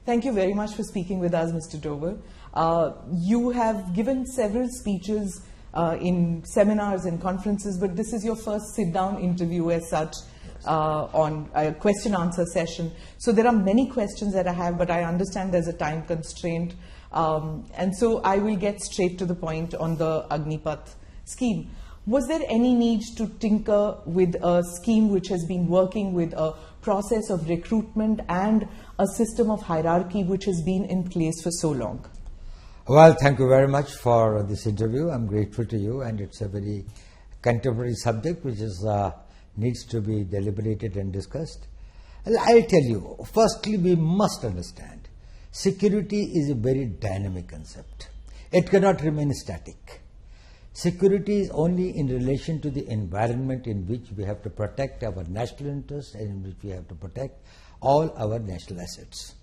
Thank you very much for speaking with us, Mr. Doval. You have given several speeches in seminars and conferences, but this is your first sit-down interview as such on a question-answer session. So there are many questions that I have, but I understand there's a time constraint. And so I will get straight to the point on the Agneepath scheme. Was there any need to tinker with a scheme which has been working with a process of recruitment and a system of hierarchy which has been in place for so long? Well, thank you very much for this interview. I'm grateful to you, and it's a very contemporary subject which is needs to be deliberated and discussed. I'll tell you, firstly, we must understand security is a very dynamic concept. It cannot remain static. Security is only in relation to the environment in which we have to protect our national interests and in which we have to protect all our national assets.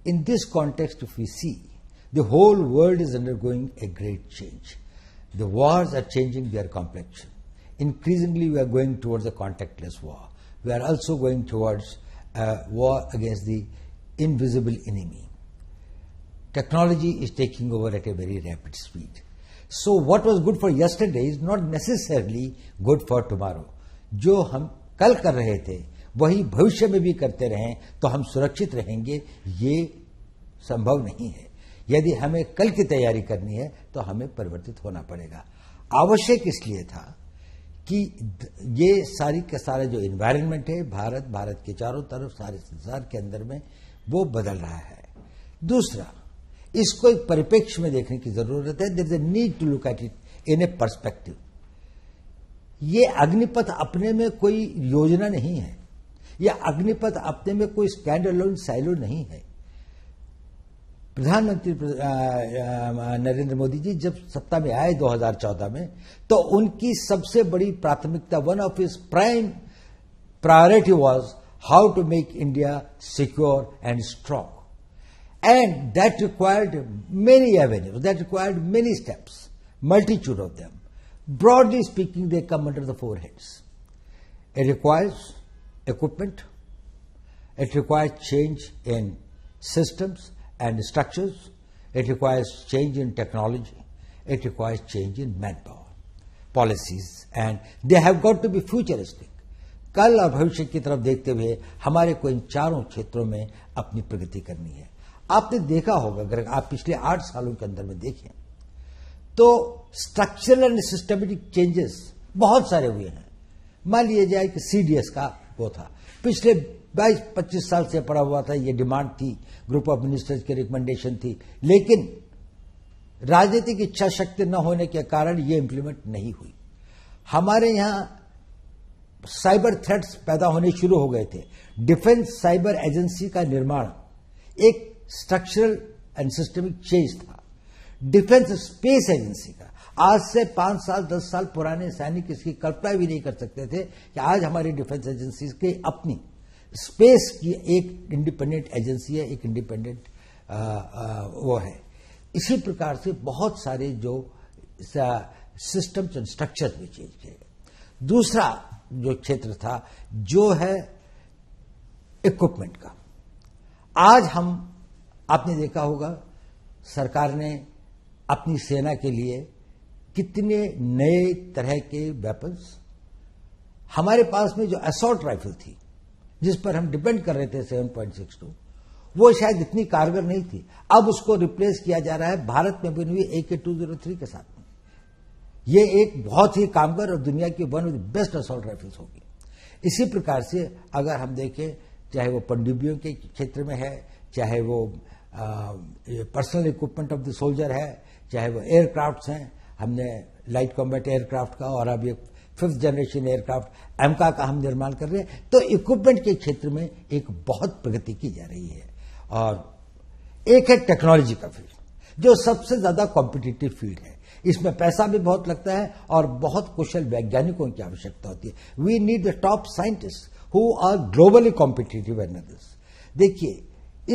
In this context, if we see, the whole world is undergoing a great change. The wars are changing their complexion. Increasingly, we are going towards a contactless war. We are also going towards a war against the invisible enemy. Technology is taking over at a very rapid speed. So what was good for yesterday is not necessarily good for tomorrow. जो हम कल कर रहे थे वही भविष्य में भी करते रहें तो हम सुरक्षित रहेंगे, ये संभव नहीं है. यदि हमें कल की तैयारी करनी है तो हमें परिवर्तित होना पड़ेगा. आवश्यक इसलिए था कि ये सारी का सारा जो एनवायरनमेंट है भारत के चारों तरफ सारे संसार के अंदर में वो बदल रहा है. दूसरा, इसको एक परिप्रेक्ष्य में देखने की जरूरत है. There is a need to look at it in a perspective. ये अग्निपथ अपने में कोई योजना नहीं है. यह अग्निपथ अपने में कोई स्टैंड अलोन साइलो नहीं है. प्रधानमंत्री नरेंद्र मोदी जी जब सत्ता में आए 2014 में, तो उनकी सबसे बड़ी प्राथमिकता, one of his prime priority was how to make India secure and strong. And that required many avenues, that required many steps, multitude of them. Broadly speaking, they come under the four heads. It requires equipment, it requires change in systems and structures, it requires change in technology, it requires change in manpower, policies, and they have got to be futuristic. कल और भविष्य की तरफ देखते हुए हमारे को इन चारों क्षेत्रों में अपनी प्रगति करनी है. आपने देखा होगा, अगर आप पिछले 8 सालों के अंदर में देखें तो स्ट्रक्चरल एंड सिस्टमेटिक चेंजेस बहुत सारे हुए हैं. मान लिया जाए कि सीडीएस का वो था, पिछले 22-25 साल से पड़ा हुआ था, ये डिमांड थी, ग्रुप ऑफ मिनिस्टर्स की रिकमेंडेशन थी, लेकिन राजनीतिक इच्छा शक्ति न होने के कारण ये इंप्लीमेंट नहीं हुई. हमारे यहां साइबर थ्रेट्स पैदा होने शुरू हो गए थे. डिफेंस साइबर एजेंसी का निर्माण एक स्ट्रक्चरल एंड सिस्टमिक चेंज था. डिफेंस स्पेस एजेंसी का आज से 5 साल 10 साल पुराने सैनिक इसकी कल्पना भी नहीं कर सकते थे कि आज हमारी डिफेंस एजेंसी की अपनी स्पेस की एक इंडिपेंडेंट एजेंसी है, एक इंडिपेंडेंट वो है. इसी प्रकार से बहुत सारे जो सिस्टम्स एंड स्ट्रक्चर भी चेंज किए गए. दूसरा जो क्षेत्र था जो है इक्विपमेंट का. आज हम, आपने देखा होगा, सरकार ने अपनी सेना के लिए कितने नए तरह के वेपन्स, हमारे पास में जो असॉल्ट राइफल थी जिस पर हम डिपेंड कर रहे थे 7.62, वो शायद इतनी कारगर नहीं थी. अब उसको रिप्लेस किया जा रहा है भारत में बनी हुई AK-203 के साथ में. ये एक बहुत ही कामगर और दुनिया की one of the best assault rifles होगी. इसी प्रकार से अगर हम देखें, चाहे वो पनडुब्बियों के क्षेत्र में है, चाहे वो personal equipment of the soldier है, चाहे वो एयरक्राफ्ट्स हैं, हमने लाइट कॉम्बैट एयरक्राफ्ट का और अब ये 5th जनरेशन एयरक्राफ्ट एमका का हम निर्माण कर रहे हैं. तो इक्विपमेंट के क्षेत्र में एक बहुत प्रगति की जा रही है. और एक है टेक्नोलॉजी का फील्ड, जो सबसे ज्यादा कॉम्पिटिटिव फील्ड है. इसमें पैसा भी बहुत लगता है और बहुत कुशल वैज्ञानिकों की आवश्यकता होती है. We need the top scientist who are globally competitive and others. देखिए,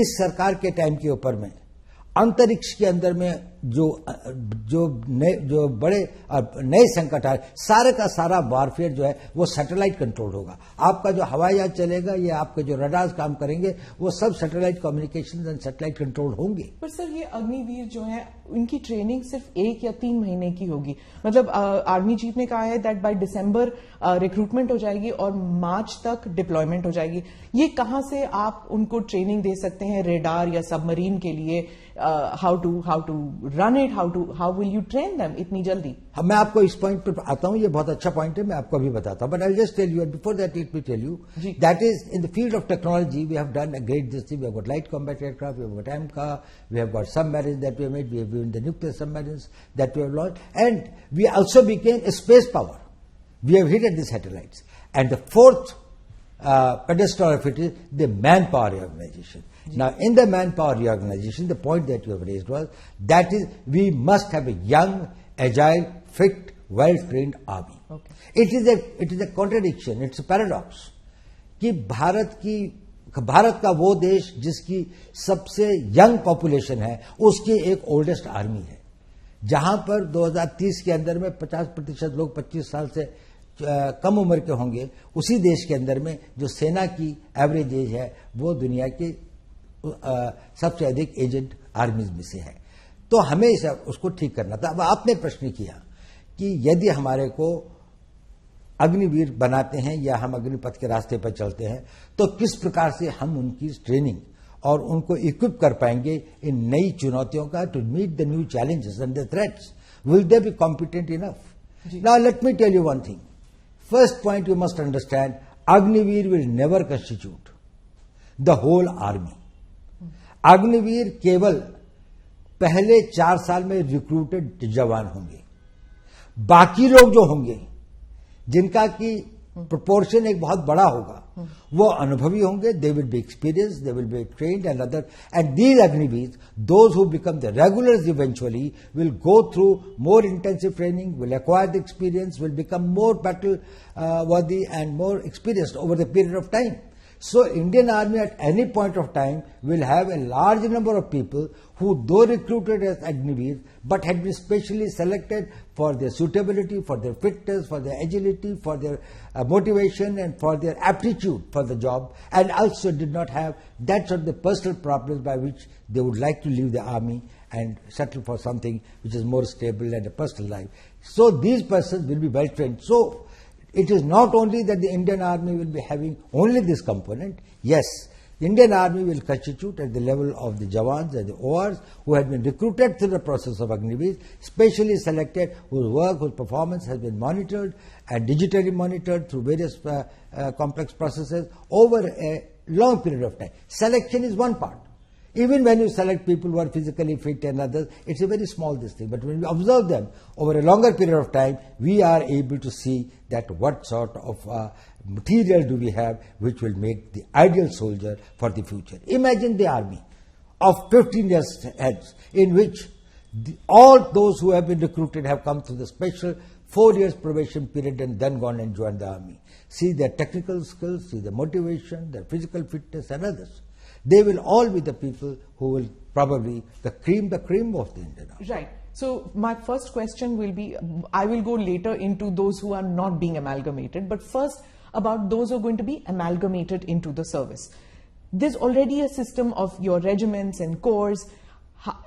इस सरकार के टाइम के ऊपर में अंतरिक्ष के अंदर में जो बड़े नए संकट आ, सारे का सारा वारफेयर जो है वो सैटेलाइट कंट्रोल होगा। आपका जो हवाई जहाज चलेगा या आपके जो रडार्स काम करेंगे वो सब satellite communication and satellite control होंगे। पर सर ये अग्निवीर जो है उनकी ट्रेनिंग सिर्फ 1 या 3 महीने की होगी। मतलब आर्मी चीफ ने कहा है दैट बाय दिसंबर रिक्रूटमेंट हो जाएगी और मार्च तक डिप्लॉयमेंट हो जाएगी। ये कहां से आप उनको ट्रेनिंग दे सकते हैं रेडार या सबमरीन के लिए? How to run it, how will you train them इतनी जल्दी? मैं आपको इस पॉइंट पर आता हूं, ये बहुत अच्छा पॉइंट है, मैं आपको अभी बताता हूं। But I just tell you before that let me tell you that is in the field of technology we have done a great this thing. We have got light combat aircraft, we have got AMCA, we have got submarines that we have made, we have given the nuclear submarines that we have launched, and we also became a space power. We have hit at the satellites. And the fourth pedestal of it is the manpower reorganization. Now, in the manpower reorganization, the point that you have raised was that is we must have a young, agile, fit, well-trained army. Okay. It is a contradiction. It's a paradox. कि भारत का वो देश जिसकी सबसे young population है उसकी एक oldest army है, जहां पर 2030 के अंदर में 50% लोग 25 साल से कम उम्र के होंगे, उसी देश के अंदर में जो सेना की एवरेज एज है वो दुनिया के सबसे अधिक एजेड आर्मीज में से है। तो हमें उसको ठीक करना था। अब आपने प्रश्न किया कि यदि हमारे को अग्निवीर बनाते हैं या हम अग्निपथ के रास्ते पर चलते हैं तो किस प्रकार से हम उनकी ट्रेनिंग और उनको इक्विप कर पाएंगे इन नई चुनौतियों का, to meet the new challenges and the threats. Will they be competent enough? Now let me tell you one thing. First point you must understand, Agniveer will never constitute the whole army. Agniveer केवल पहले 4 साल में recruited जवान होंगे। बाकी लोग जो होंगे जिनका की proportion एक बहुत बड़ा होगा, वो अनुभवी होंगे, they will be experienced, they will be trained and other, and these agniveers, those who become the regulars eventually, will go through more intensive training, will acquire the experience, will become more battle worthy and more experienced over the period of time. So Indian Army at any point of time will have a large number of people who, though recruited as agniveers, but had been specially selected for their suitability, for their fitness, for their agility, for their motivation and for their aptitude for the job, and also did not have that sort of the personal problems by which they would like to leave the army and settle for something which is more stable and a personal life. So these persons will be well trained. So it is not only that the Indian Army will be having only this component. Yes, the Indian Army will constitute at the level of the Jawans and the ORs who have been recruited through the process of Agniveers, specially selected, whose work, whose performance has been monitored and digitally monitored through various complex processes over a long period of time. Selection is one part. Even when you select people who are physically fit and others, it's a very small thing. But when we observe them over a longer period of time, we are able to see that what sort of material do we have which will make the ideal soldier for the future. Imagine the army of 15 years heads in which all those who have been recruited have come through the special 4 years probation period and then gone and joined the army. See their technical skills, see their motivation, their physical fitness and others. They will all be the people who will probably the cream of the Indian Army. Right. So my first question will be, I will go later into those who are not being amalgamated, but first about those who are going to be amalgamated into the service. There's already a system of your regiments and corps.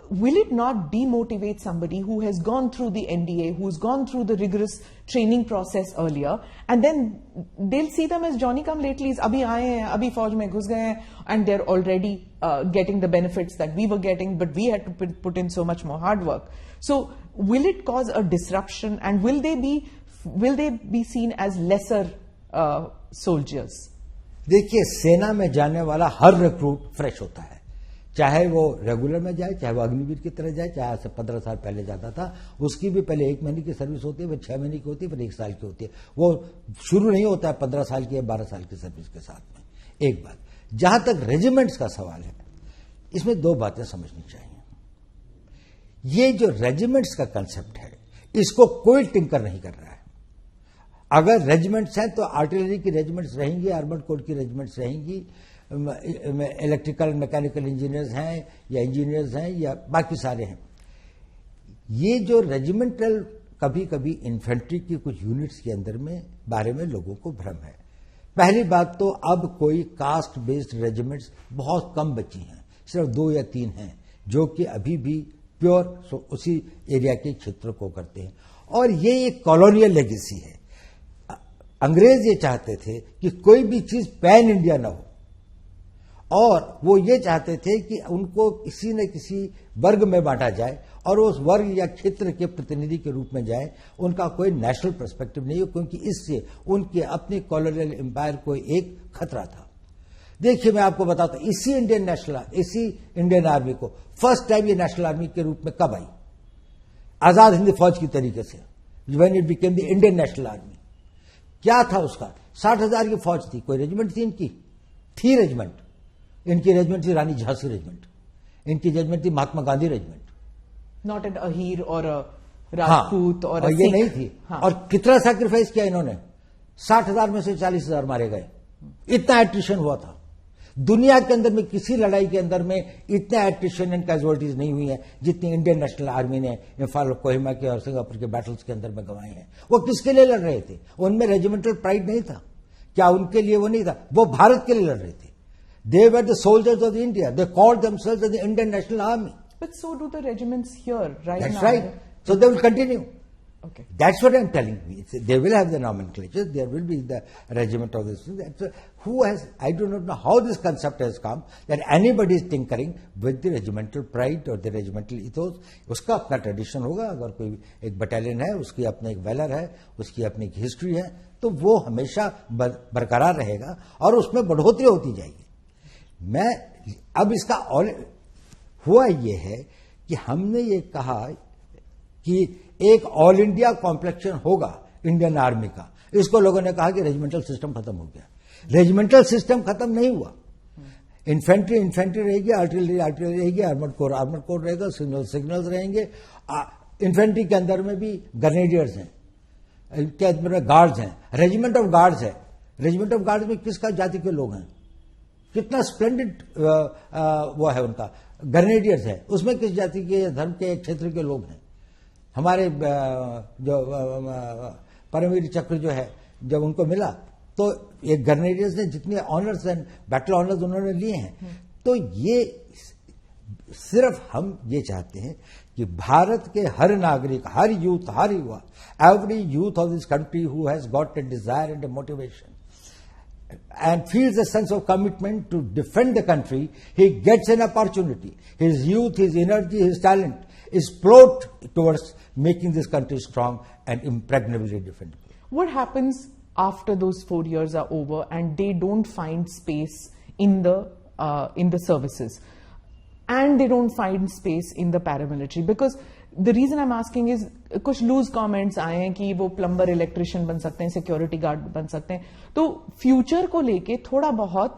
Will it not demotivate somebody who has gone through the NDA, who's gone through the rigorous training process earlier, and then they'll see them as Johnny come latelys, abhi aaye hain, abhi fauj mein ghus gaye hain, and they're already getting the benefits that we were getting, but we had to put in so much more hard work. So will it cause a disruption, and will they be seen as lesser soldiers? देखिए, सेना में जाने वाला हर recruit fresh होता है, चाहे वो regular में जाए, चाहे वो अग्निवीर की तरह जाए, चाहे से 15 साल पहले जाता था, उसकी भी पहले 1 महीने की सर्विस होती है, फिर 6 महीने की होती है, फिर 1 साल की होती है। वो शुरू नहीं होता है 15 साल की या 12 साल की सर्विस के साथ में। एक बात, जहां तक रेजिमेंट्स का सवाल है, इसमें 2 बातें समझनी चाहिए। ये जो रेजिमेंट्स का कंसेप्ट है, इसको कोई टिंकर नहीं कर रहा है। अगर रेजिमेंट्स हैं तो आर्टिलरी की रेजिमेंट्स रहेंगी, आर्मर्ड कोर की रेजिमेंट्स रहेंगी, इलेक्ट्रिकल मैकेनिकल इंजीनियर्स हैं या इंजीनियर्स हैं या बाकी सारे हैं। ये जो रेजिमेंटल, कभी कभी इन्फेंट्री की कुछ यूनिट्स के अंदर में बारे में लोगों को भ्रम है। पहली बात तो अब कोई कास्ट बेस्ड रेजिमेंट्स बहुत कम बची हैं, सिर्फ 2 या 3 हैं जो कि अभी भी प्योर उसी एरिया के क्षेत्र को करते हैं। और ये एक कॉलोनियल लेगेसी है। अंग्रेज ये चाहते थे कि कोई भी चीज पैन इंडिया ना हो, और वो ये चाहते थे कि उनको किसी न किसी वर्ग में बांटा जाए और उस वर्ग या क्षेत्र के प्रतिनिधि के रूप में जाए। उनका कोई नेशनल पर्सपेक्टिव नहीं हो, क्योंकि इससे उनके अपने कॉलोनियल एम्पायर को एक खतरा था। देखिए, मैं आपको बताता हूं, इसी इंडियन आर्मी को फर्स्ट टाइम ये नेशनल आर्मी के रूप में कब आई? आजाद हिंद फौज की तरीके से, when it became the Indian national army. क्या था उसका? 60,000 की फौज थी। कोई रेजिमेंट थी इनकी? थी रेजिमेंट। इनकी रेजिमेंट थी रानी झांसी रेजिमेंट, इनकी रेजिमेंट थी Mahatma Gandhi regiment, not an Ahir और राजपूत। और ये नहीं थी। और कितना सैक्रिफाइस किया इन्होंने? 60,000 में से 40,000 मारे गए। इतना एट्रिशन हुआ था। दुनिया के अंदर में किसी लड़ाई के अंदर में इतना एट्रिशन एंड कैजुअलिटीज नहीं हुई है जितनी इंडियन नेशनल आर्मी ने इम्फाल, कोहिमा के और सिंगापुर के बैटल्स के अंदर में गंवाए हैं। वो किसके लिए लड़ रहे थे? उनमें रेजिमेंटल प्राइड नहीं था क्या? उनके लिए वो नहीं था। वो भारत के लिए लड़ रहे थे। They were the soldiers of India. They called themselves as the Indian National Army. But so do the regiments here, right? That's now. right. So they will continue. Okay. That's what I'm telling you. They will have the nomenclature. There will be the regiment of this. I do not know how this concept has come, that anybody is tinkering with the regimental pride or the regimental ethos. उसका अपना tradition होगा। अगर कोई एक battalion है, उसकी अपनी एक वैलर है, उसकी अपनी एक हिस्ट्री है, तो वो हमेशा बरकरार रहेगा और उसमें बढ़ोतरी होती जाएगी। मैं अब इसका हुआ ये है कि हमने ये कहा कि एक ऑल इंडिया कॉम्प्लेक्शन होगा इंडियन आर्मी का। इसको लोगों ने कहा कि रेजिमेंटल सिस्टम खत्म हो गया। रेजिमेंटल सिस्टम खत्म नहीं हुआ। इन्फेंट्री रहेगी, आर्टिलरी रहेगी, आर्मर्ड कोर रहेगा, सिग्नल्स रहेंगे। इन्फेंट्री के अंदर में भी ग्रेनेडियर्स हैं, के अंदर में गार्ड्स हैं, रेजिमेंट ऑफ गार्ड्स है। रेजिमेंट ऑफ गार्ड्स में किसका जाति के लोग हैं? कितना स्प्लेंडेड वो है उनका। ग्रेनेडियर्स है, उसमें किस जाति के, धर्म के, क्षेत्र के लोग हैं? हमारे जो परमवीर चक्र जो है, जब उनको मिला तो ये ग्रेनेडियर्स ने जितने ऑनर्स एंड बैटल ऑनर्स उन्होंने लिए हैं। तो ये सिर्फ हम ये चाहते हैं कि भारत के हर नागरिक, हर यूथ, हर युवा, every youth of this country who has got a desire and a motivation and feels a sense of commitment to defend the country, he gets an opportunity. His youth, his energy, his talent is poured towards making this country strong and impregnably defendable. What happens after those 4 years are over and they don't find space in the services, and they don't find space in the paramilitary? Because the reason I'm asking is कुछ loose comments आए हैं कि वो plumber, electrician बन सकते हैं, security guard बन सकते हैं। तो फ्यूचर को लेके थोड़ा बहुत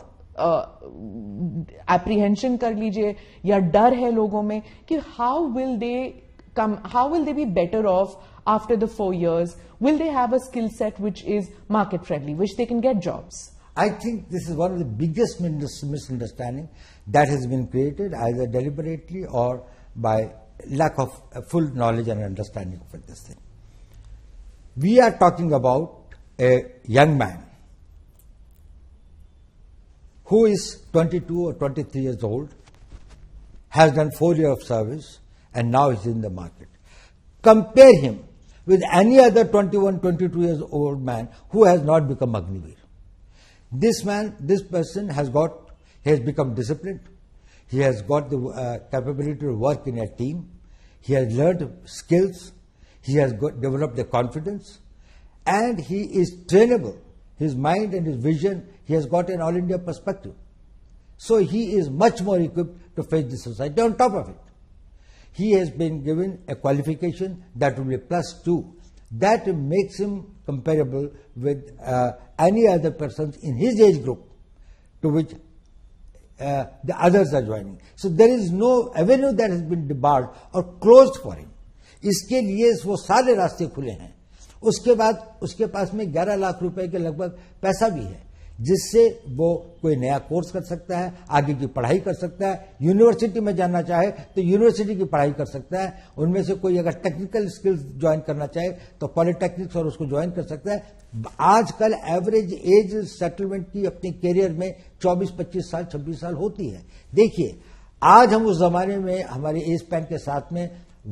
एप्रीहेंशन कर लीजिए या डर है लोगों में कि how will they be better of after the 4 years? Will they have a skill set which is market friendly, which they can get jobs? I think this is one of the biggest misunderstanding that has been created either deliberately or by lack of full knowledge and understanding of this thing. We are talking about a young man who is 22 or 23 years old, has done 4 years of service and now is in the market. Compare him with any other 21, 22 years old man who has not become Agniveer. This person has become disciplined. He has got the capability to work in a team. He has learned skills. He has developed the confidence. And he is trainable. His mind and his vision, he has got an all-India perspective. So he is much more equipped to face the society. On top of it, he has been given a qualification that will be +2. That makes him comparable with any other persons in his age group to which the others are joining. So there is no avenue that has been debarred or closed for him. इसके लिए वो सारे रास्ते खुले हैं। उसके बाद उसके पास में 11 लाख रुपए के लगभग पैसा भी है, जिससे वो कोई नया कोर्स कर सकता है, आगे की पढ़ाई कर सकता है, यूनिवर्सिटी में जाना चाहे तो यूनिवर्सिटी की पढ़ाई कर सकता है, उनमें से कोई अगर टेक्निकल स्किल्स ज्वाइन करना चाहे तो पॉलिटेक्निक्स और उसको ज्वाइन कर सकता है। आजकल एवरेज एज सेटलमेंट की अपने करियर में 24-25 साल 26 साल होती है। देखिए, आज हम उस जमाने में हमारे एज स्पैन के साथ में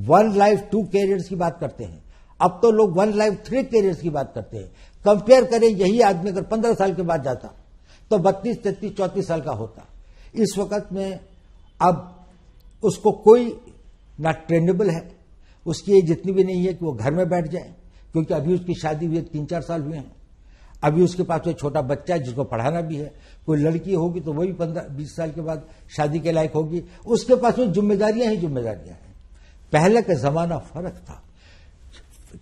1 लाइफ 2 कैरियर्स की बात करते हैं, अब तो लोग 1 लाइफ 3 कैरियर्स की बात करते हैं। कंपेयर करें, यही आदमी अगर 15 साल के बाद जाता तो 32, 33, 34 साल का होता। इस वक्त में अब उसको कोई ना ट्रेनेबल है, उसकी एज इतनी भी नहीं है कि वो घर में बैठ जाए, क्योंकि अभी उसकी शादी हुई 3-4 साल हुए हैं। अभी उसके पास कोई छोटा बच्चा है जिसको पढ़ाना भी है, कोई लड़की होगी तो वही 15-20 साल के बाद शादी के लायक होगी, उसके पास में जिम्मेदारियां ही जिम्मेदारियां हैं। पहले का जमाना फर्क था।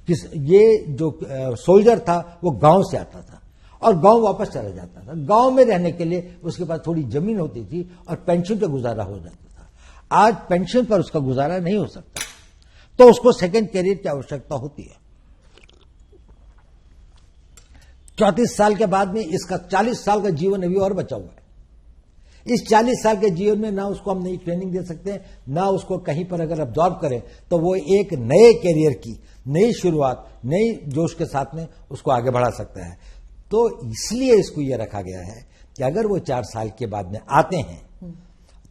ये जो सोल्जर था वो गांव से आता था और गांव वापस चला जाता था। गांव में रहने के लिए उसके पास थोड़ी जमीन होती थी और पेंशन पर गुजारा हो जाता था। आज पेंशन पर उसका गुजारा नहीं हो सकता, तो उसको सेकंड कैरियर की आवश्यकता होती है। 34 साल के बाद में इसका 40 साल का जीवन अभी और बचा हुआ है। इस 40 साल के जीवन में ना उसको हम नई ट्रेनिंग दे सकते हैं, ना उसको कहीं पर अगर अब्जॉर्ब करें तो वो एक नए कैरियर की नई शुरुआत, नई जोश के साथ में उसको आगे बढ़ा सकता है। तो इसलिए इसको यह रखा गया है कि अगर वो 4 साल के बाद में आते हैं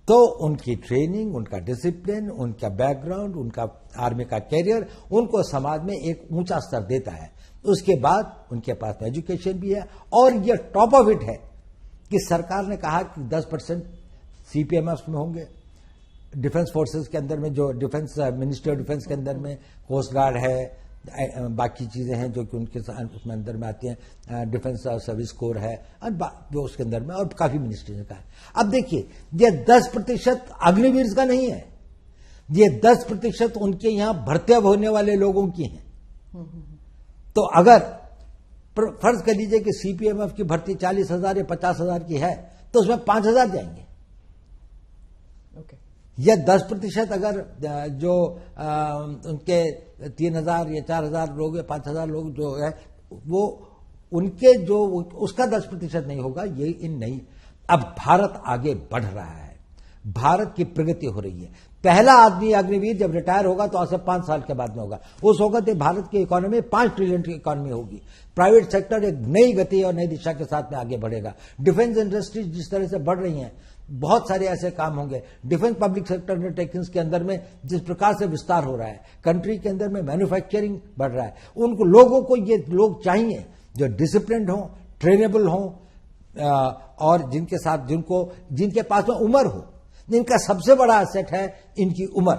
तो उनकी ट्रेनिंग, उनका डिसिप्लिन, उनका बैकग्राउंड, उनका आर्मी का कैरियर उनको समाज में एक ऊंचा स्तर देता है। उसके बाद उनके पास एजुकेशन भी है, और यह टॉप ऑफ इट है कि सरकार ने कहा कि 10% सीपीएमएफ में होंगे, डिफेंस फोर्सेस के अंदर में, जो डिफेंस मिनिस्ट्री ऑफ डिफेंस के अंदर में कोस्ट गार्ड है, बाकी चीजें हैं जो कि उनके उसमें अंदर में आती हैं, डिफेंस सर्विस कोर है, जो उसके अंदर में, और काफी मिनिस्ट्री का है। अब देखिए, ये 10% अग्निवीर्स का नहीं है, ये 10% उनके यहां भर्ती होने वाले लोगों की है। तो अगर फर्ज कर लीजिए कि सीपीएमएफ की भर्ती 40,000 या 50,000 की है तो उसमें 5,000 जाएंगे। या 10% अगर जो उनके 3,000 या 4,000 लोग या 5,000 लोग जो है वो उनके जो उसका 10% नहीं होगा, ये इन नहीं। अब भारत आगे बढ़ रहा है, भारत की प्रगति हो रही है। पहला आदमी अग्निवीर जब रिटायर होगा तो आज से 5 साल के बाद में होगा। उस वक्त भारत की इकोनॉमी 5 ट्रिलियन की इकोनॉमी होगी। प्राइवेट सेक्टर एक नई गति और नई दिशा के साथ में आगे बढ़ेगा। डिफेंस इंडस्ट्री जिस तरह से बढ़ रही हैं, बहुत सारे ऐसे काम होंगे। डिफेंस पब्लिक सेक्टर अंडरटेकिंग्स के अंदर में जिस प्रकार से विस्तार हो रहा है, कंट्री के अंदर में मैन्युफैक्चरिंग बढ़ रहा है, उनको लोगों को ये लोग चाहिए जो डिसिप्लिन्ड हो, ट्रेनेबल हो, और जिनके साथ जिनके पास में उम्र हो। इनका सबसे बड़ा एसेट है इनकी उम्र,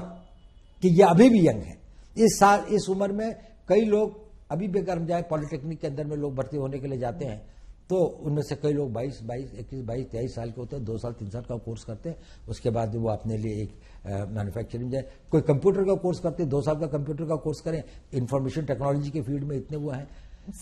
कि ये अभी भी यंग है। इस उम्र में कई लोग अभी भी अगर हम जाए पॉलिटेक्निक के अंदर में लोग भर्ती होने के लिए जाते हैं तो उनमें से कई लोग 22, 21, 22, 23 साल के होते हैं, 2 साल 3 साल का कोर्स करते हैं। उसके बाद वो अपने लिए एक मैन्युफैक्चरिंग जाए, कोई कंप्यूटर का कोर्स करते हैं, 2 साल का कंप्यूटर का कोर्स करें। इंफॉर्मेशन टेक्नोलॉजी के फील्ड में इतने वो हैं,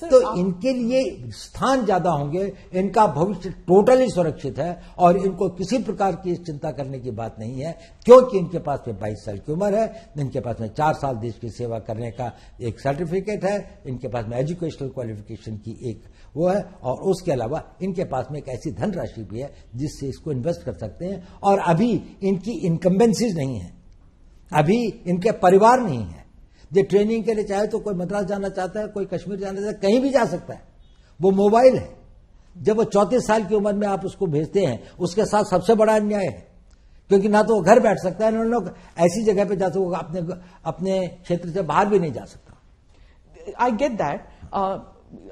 तो इनके लिए स्थान ज्यादा होंगे। इनका भविष्य टोटली सुरक्षित है और इनको किसी प्रकार की चिंता करने की बात नहीं है, क्योंकि इनके पास में 22 साल की उम्र है, इनके पास में 4 साल देश की सेवा करने का एक सर्टिफिकेट है, इनके पास में एजुकेशनल क्वालिफिकेशन की एक वो है, और उसके अलावा इनके पास में एक ऐसी धनराशि भी है जिससे इसको इन्वेस्ट कर सकते हैं। और अभी इनकी इनकम्बेंसीज नहीं है, अभी इनके परिवार नहीं है। जो ट्रेनिंग के लिए चाहे तो कोई मद्रास जाना चाहता है, कोई कश्मीर जाना चाहता है, कहीं भी जा सकता है, वो मोबाइल है। जब वो 34 साल की उम्र में आप उसको भेजते हैं, उसके साथ सबसे बड़ा अन्याय है, क्योंकि ना तो वो घर बैठ सकता है, ना लोग ऐसी जगह पे जा सकता, अपने क्षेत्र से बाहर भी नहीं जा सकता। आई गेट दैट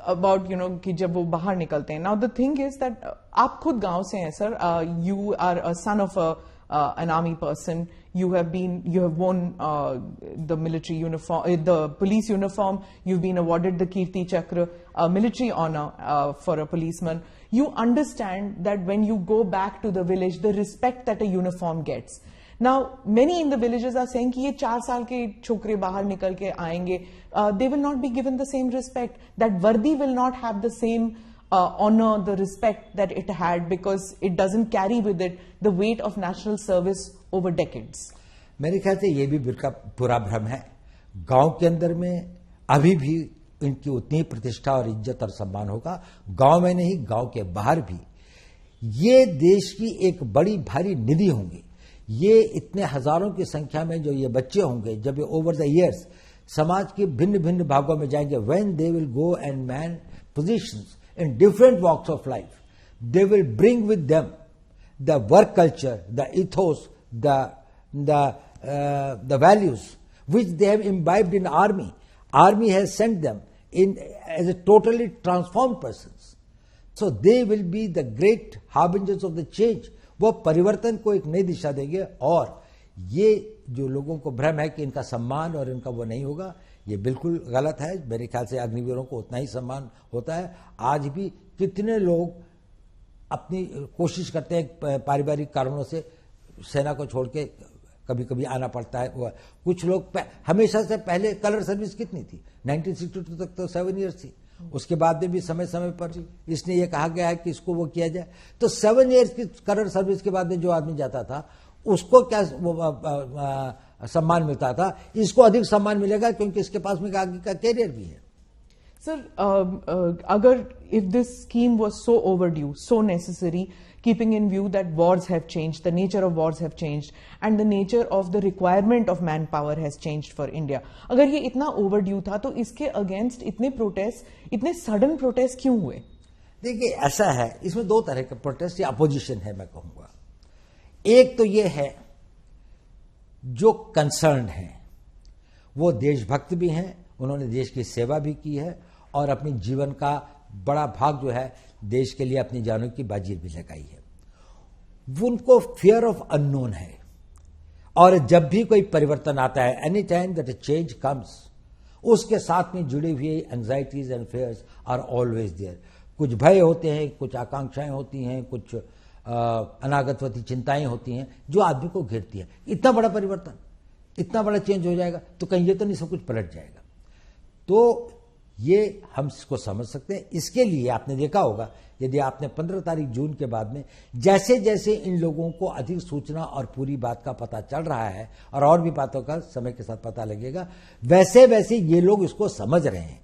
अबाउट कि जब वो बाहर निकलते हैं। Now the thing is that आप खुद गांव से हैं sir, you are a son of an army person. You have worn the military uniform, the police uniform. You've been awarded the Kirti Chakra, a military honor for a policeman. You understand that when you go back to the village, the respect that a uniform gets. Now, many in the villages are saying कि ये 4 साल के छोकरे बाहर निकल के आएंगे, they will not be given the same respect. That वर्दी will not have the same honor, the respect that it had, because it doesn't carry with it the weight of national service over decades. मेरे ख्याल से ये भी पूरा भ्रम है। गांव के अंदर में अभी भी इनकी उतनी प्रतिष्ठा और इज्जत और सम्मान होगा, गांव में नहीं, गांव के बाहर भी। ये देश की एक बड़ी भारी निधि होंगी। ये इतने हजारों की संख्या में जो ये बच्चे होंगे, जब ये ओवर द ईयर्स समाज के भिन्न भिन्न भागों में जाएंगे, when they will go and man positions in different walks of life, they will bring with them the work culture, the ethos, the values which they have imbibed in army. Army has sent them in as a totally transformed persons. So they will be the great harbingers of the change. वो परिवर्तन को एक नई दिशा देंगे। और ये जो लोगों को भ्रम है कि इनका सम्मान और इनका वो नहीं होगा, ये बिल्कुल गलत है। मेरे ख्याल से अग्निवीरों को उतना ही सम्मान होता है। आज भी कितने लोग अपनी कोशिश करते हैं, पारिवारिक कारणों से सेना को छोड़ के कभी कभी आना पड़ता है। कुछ लोग हमेशा से पहले कलर सर्विस कितनी थी, 1962 तक तो 7 ईयर्स थी। उसके बाद में भी समय समय पर इसने ये कहा गया है कि इसको वो किया जाए। तो 7 ईयर्स की कलर सर्विस के बाद में जो आदमी जाता था उसको क्या सम्मान मिलता था, इसको अधिक सम्मान मिलेगा क्योंकि इसके पास में आगे का कैरियर भी है। Sir, if this scheme was so overdue, so necessary, keeping in view that wars have changed, the nature of wars have changed, and the nature of the requirement of manpower has changed for India, अगर ये इतना overdue था तो इसके against इतने protest, इतने sudden protest क्यों हुए? देखिए ऐसा है, इसमें दो तरह के प्रोटेस्ट या अपोजिशन है मैं कहूंगा। एक तो ये है जो कंसर्न है, वो देशभक्त भी हैं, उन्होंने देश की सेवा भी की है और अपने जीवन का बड़ा भाग जो है देश के लिए अपनी जानों की बाजी भी लगाई है। उनको फियर ऑफ अननोन है और जब भी कोई परिवर्तन आता है, any time that a change comes, उसके साथ में जुड़ी हुई anxieties and fears are always there. कुछ भय होते हैं, कुछ आकांक्षाएं होती हैं, कुछ अनागतवती चिंताएं होती हैं जो आदमी को घेरती है। इतना बड़ा परिवर्तन, इतना बड़ा चेंज हो जाएगा तो कहीं ये तो नहीं सब कुछ पलट जाएगा। तो ये हम इसको समझ सकते हैं। इसके लिए आपने देखा होगा, यदि आपने 15 तारीख जून के बाद में जैसे जैसे इन लोगों को अधिक सूचना और पूरी बात का पता चल रहा है और भी बातों का समय के साथ पता लगेगा, वैसे वैसे ये लोग इसको समझ रहे हैं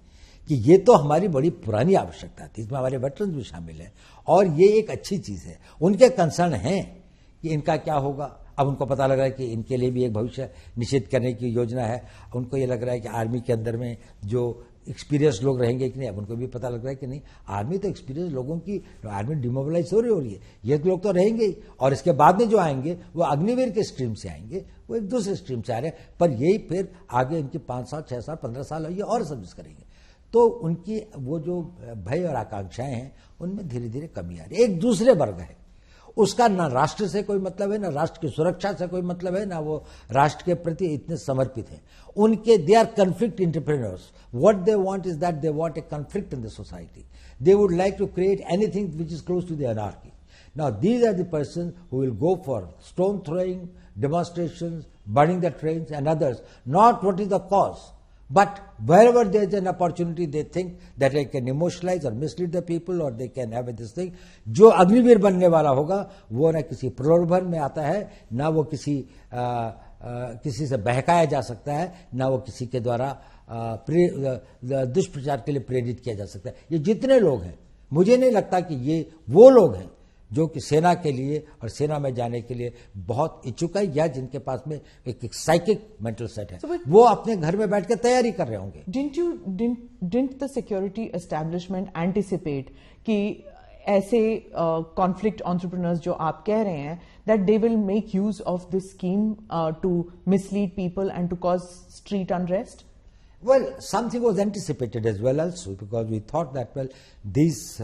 कि ये तो हमारी बड़ी पुरानी आवश्यकता थी, इसमें हमारे वेटरन्स भी शामिल हैं और ये एक अच्छी चीज है। उनके कंसर्न हैं कि इनका क्या होगा। अब उनको पता लग रहा है कि इनके लिए भी एक भविष्य निश्चित करने की योजना है। उनको ये लग रहा है कि आर्मी के अंदर में जो एक्सपीरियंस लोग रहेंगे कि नहीं, अब उनको भी पता लग रहा है कि नहीं, आर्मी तो एक्सपीरियंस लोगों की, आर्मी डिमोबिलाइज हो रही है, ये लोग तो रहेंगे ही। और इसके बाद में जो आएंगे वो अग्निवीर के स्ट्रीम से आएंगे, वो एक दूसरे स्ट्रीम से आ रहे हैं, पर यही फिर आगे इनकी 5 साल 6 साल 15 साल ये और सर्विस करेंगे। तो उनकी वो जो भय और आकांक्षाएं हैं उनमें धीरे धीरे कमी आ रही है। एक दूसरे वर्ग है, उसका ना राष्ट्र से कोई मतलब है, ना राष्ट्र की सुरक्षा से कोई मतलब है, ना वो राष्ट्र के प्रति इतने समर्पित हैं। उनके they are conflict entrepreneurs. What they want is that they want a conflict in the society. They would like to create anything which is close to the anarchy. Now these are the person who will go for stone throwing, demonstrations, burning the trains and others, not what is the cause. But wherever there is an opportunity, they think that they can emotionalize or mislead the people or they can have this thing. जो अग्निवीर बनने वाला होगा वो ना किसी प्रलोभन में आता है, ना वो किसी से बहकाया जा सकता है, ना वो किसी के द्वारा दुष्प्रचार के लिए प्रेरित किया जा सकता है। ये जितने लोग हैं, मुझे नहीं लगता कि ये वो लोग हैं जो कि सेना के लिए और सेना में जाने के लिए बहुत इच्छुक है या जिनके पास में एक साइकिक मेंटल सेट है। वो अपने घर में बैठ के तैयारी कर रहे होंगे। Didn't the security establishment anticipate कि ऐसे conflict entrepreneurs जो आप कह रहे हैं that they will make use of this scheme to mislead people and to cause street unrest? Well, something was anticipated as well also, because we thought that, well, these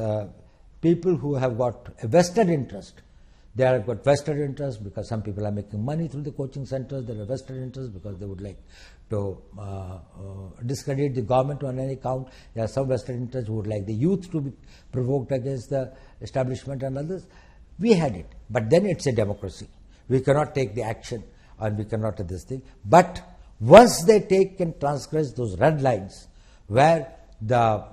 people who have got a vested interest, they have got vested interest because some people are making money through the coaching centers. They have vested interest because they would like to discredit the government on any count. There are some vested interests who would like the youth to be provoked against the establishment and others. We had it, but then it's a democracy. We cannot take the action and we cannot do this thing. But once they take and transgress those red lines where the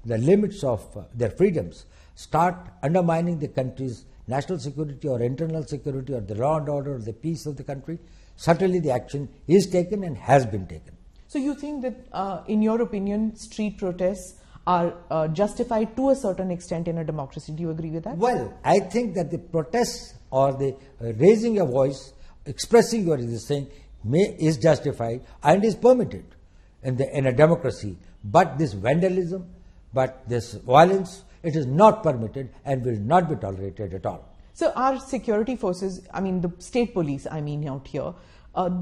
limits of their freedoms start undermining the country's national security or internal security or the law and order or the peace of the country, certainly the action is taken and has been taken. So you think that, in your opinion, street protests are justified to a certain extent in a democracy? Do you agree with that? Well, I think that the protests or the raising a voice, expressing your resistance is justified and is permitted in a democracy. But this vandalism, but this violence, it is not permitted and will not be tolerated at all. So our security forces, I mean the state police, I mean out here,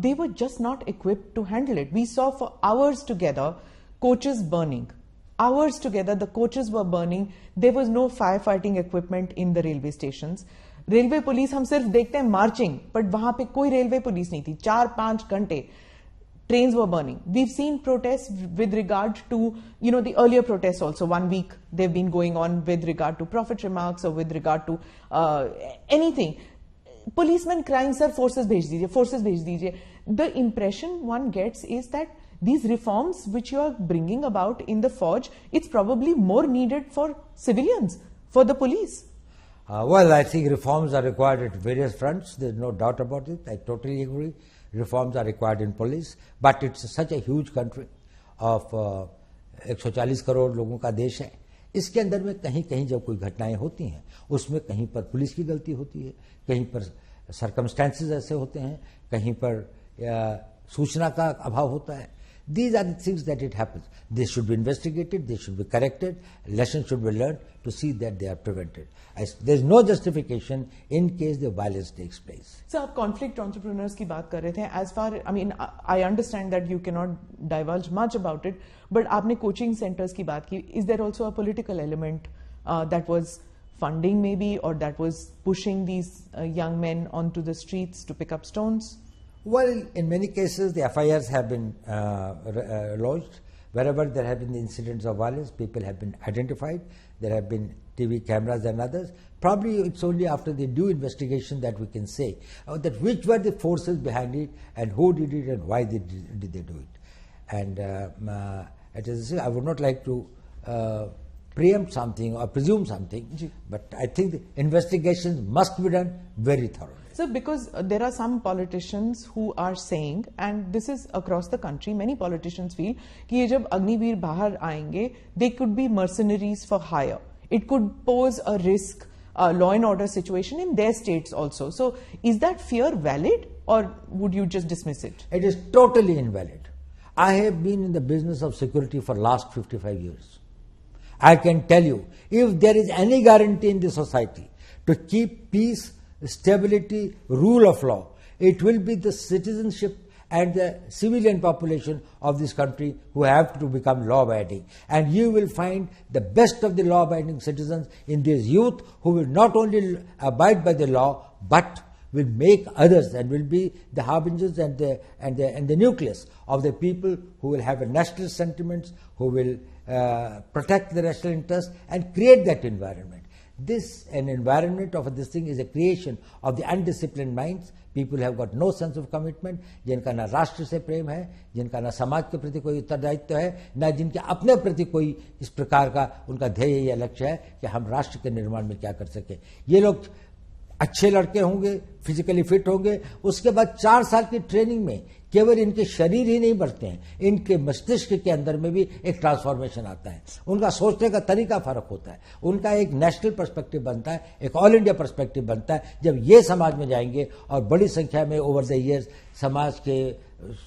they were just not equipped to handle it. We saw for hours together coaches burning. Hours together the coaches were burning. There was no firefighting equipment in the railway stations. Railway police हम सिर्फ देखते हैं marching, but वहां पे कोई railway police नहीं थी. 4-5 घंटे trains were burning. We've seen protests with regard to, the earlier protests also. 1 week they've been going on with regard to prophet remarks or with regard to anything. Policemen crying, sir, forces bhej dijiye. The impression one gets is that these reforms which you are bringing about in the forge, it's probably more needed for civilians, for the police. Well, I think reforms are required at various fronts. There's no doubt about it. I totally agree. Reforms are required in police, but it's such a huge country of 140 crore लोगों का देश है. इसके अंदर में कहीं कहीं जब कोई घटनाएं होती हैं, उसमें कहीं पर पुलिस की गलती होती है, कहीं पर सर्कमस्टेंसेस ऐसे होते हैं, कहीं पर सूचना का अभाव होता है. These are the things that it happens. They should be investigated, they should be corrected, lessons should be learned to see that they are prevented. There is no justification in case the violence takes place. So, आप conflict entrepreneurs की बात कर रहे थे. As far, I understand that you cannot divulge much about it, but आपने coaching centers की बात की. Is there also a political element that was funding maybe, or that was pushing these young men onto the streets to pick up stones? Well, in many cases, the FIRs have been lodged. Wherever there have been incidents of violence, people have been identified. There have been TV cameras and others. Probably it's only after the due investigation that we can say that which were the forces behind it and who did it and why did they do it. And I would not like to preempt something or presume something, but I think the investigations must be done very thoroughly. So, because there are some politicians who are saying, and this is across the country, many politicians feel कि ये जब अग्निवीर बाहर आएंगे, they could be mercenaries for hire. It could pose a risk, a law and order situation in their states also. So, is that fear valid, or would you just dismiss it? It is totally invalid. I have been in the business of security for last 55 years. I can tell you, if there is any guarantee in the society to keep peace, stability, rule of law, it will be the citizenship and the civilian population of this country who have to become law-abiding. And you will find the best of the law-abiding citizens in this youth who will not only abide by the law, but will make others and will be the harbingers and the nucleus of the people who will have a national sentiments, who will protect the national interest and create that environment. An environment of this thing is a creation of the undisciplined minds. People have got no sense of commitment, जिनका ना राष्ट्र से प्रेम है, जिनका ना समाज के प्रति कोई उत्तरदायित्व है, ना जिनके अपने प्रति कोई इस प्रकार का उनका ध्येय या लक्ष्य है कि हम राष्ट्र के निर्माण में क्या कर सके. ये लोग अच्छे लड़के होंगे, फिजिकली फिट होंगे, उसके बाद 4 साल की ट्रेनिंग में केवल इनके शरीर ही नहीं बढ़ते हैं, इनके मस्तिष्क के अंदर में भी एक ट्रांसफॉर्मेशन आता है. उनका सोचने का तरीका फर्क होता है, उनका एक नेशनल पर्सपेक्टिव बनता है, एक ऑल इंडिया पर्सपेक्टिव बनता है. जब ये समाज में जाएंगे और बड़ी संख्या में ओवर द ईयर्स समाज के,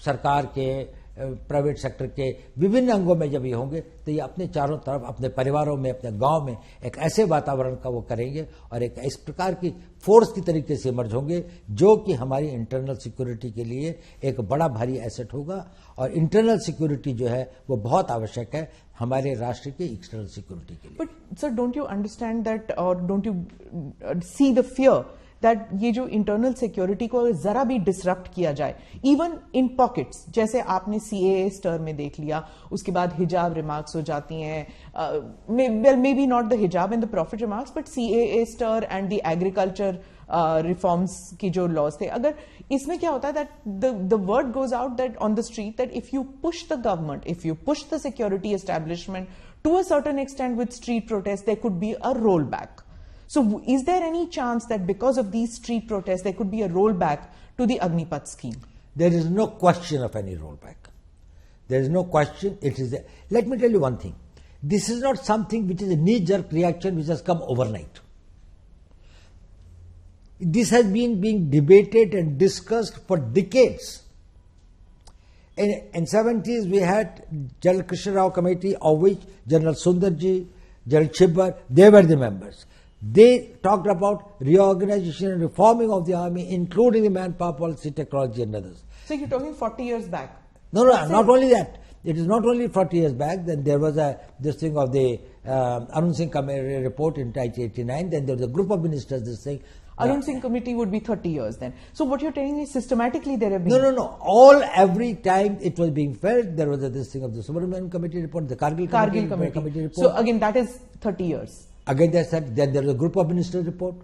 सरकार के, प्राइवेट सेक्टर के विभिन्न अंगों में जब ये होंगे तो ये अपने चारों तरफ, अपने परिवारों में, अपने गांव में एक ऐसे वातावरण का वो करेंगे और एक इस प्रकार की फोर्स की तरीके से इमर्ज होंगे जो कि हमारी इंटरनल सिक्योरिटी के लिए एक बड़ा भारी एसेट होगा. और इंटरनल सिक्योरिटी जो है वो बहुत आवश्यक है हमारे राष्ट्र की एक्सटर्नल सिक्योरिटी के लिए. But sir, don't you understand that और don't you see the fear that ये जो इंटरनल सिक्योरिटी को जरा भी डिसरप्ट किया जाए, इवन इन पॉकेट्स, जैसे आपने CAA स्टर में देख लिया, उसके बाद हिजाब रिमार्क्स हो जाती हैं, well may be not the hijab and the profit remarks, but CAA स्टर एंड द एग्रीकल्चर रिफॉर्म्स की जो लॉज थे, अगर इसमें क्या होता है that the word goes out that on the street that if you push the government, if you push the security establishment to a certain extent with street protest, there could be a roll back. So, is there any chance that because of these street protests, there could be a rollback to the Agneepath scheme? There is no question of any rollback. There is no question. It is. Let me tell you one thing. This is not something which is a knee-jerk reaction which has come overnight. This has been being debated and discussed for decades. In 70s, we had General Krishna Rao Committee, of which General Sundarji, General Chibbar, they were the members. They talked about reorganization and reforming of the army, including the manpower policy, technology and others. So you're talking 40 years back? No, not only that. It is not only 40 years back. Then there was this thing of the Arun Singh Committee report in 1989. Then there was a group of ministers, this thing. Arun Singh Committee would be 30 years then. So what you're telling me, systematically there have been... No. Every time it was being felt, there was this thing of the Subramanian Committee report, the Kargil Committee report. So again, that is 30 years. Again, then there was a group of ministers report.